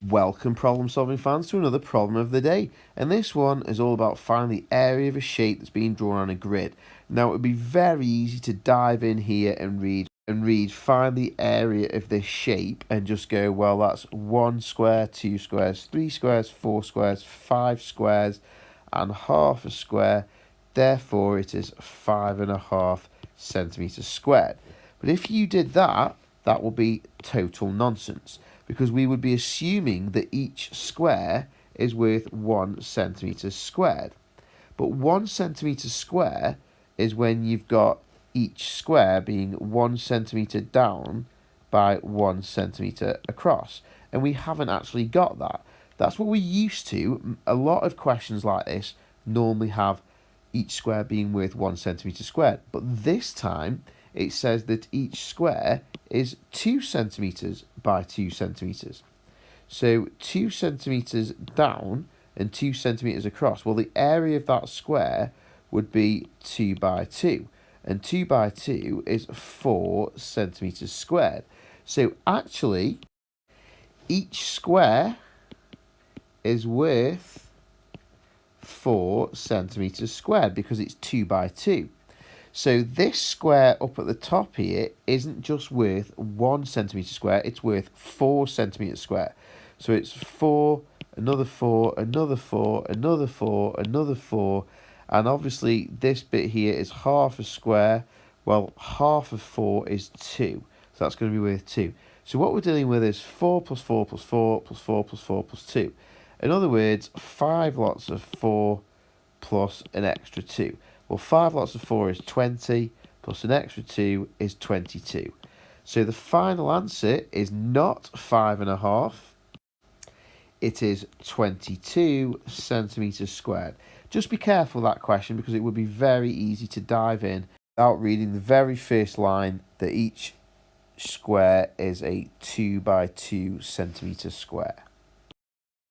Welcome, problem solving fans, to another problem of the day. And this one is all about finding the area of a shape that's being drawn on a grid. Now, it would be very easy to dive in here and find the area of this shape and just go, well, that's 1 square, 2 squares, 3 squares, 4 squares, 5 squares, and half a square. Therefore, it is 5.5 centimeters squared. But if you did that, that will be total nonsense, because we would be assuming that each square is worth 1 centimetre squared. But 1 centimetre square is when you've got each square being 1 centimetre down by 1 centimetre across. And we haven't actually got that. That's what we're used to. A lot of questions like this normally have each square being worth 1 centimetre squared. But this time, it says that each square is 2 centimetres by 2 centimetres. So 2 centimetres down and 2 centimetres across. Well, the area of that square would be 2 by 2. And 2 by 2 is 4 centimetres squared. So actually, each square is worth 4 centimetres squared because it's 2 by 2. So this square up at the top here isn't just worth 1 centimetre square, it's worth 4 centimetres square. So it's 4, another 4, another 4, another 4, another 4, and obviously this bit here is half a square. Well, half of 4 is 2, so that's going to be worth 2. So what we're dealing with is 4 plus 4 plus 4 plus 4 plus 4 plus 2. In other words, 5 lots of 4 plus an extra 2. Well, 5 lots of 4 is 20, plus an extra 2 is 22. So the final answer is not 5.5, it is 22 centimetres squared. Just be careful of that question, because it would be very easy to dive in without reading the very first line that each square is a 2 by 2 centimetre square.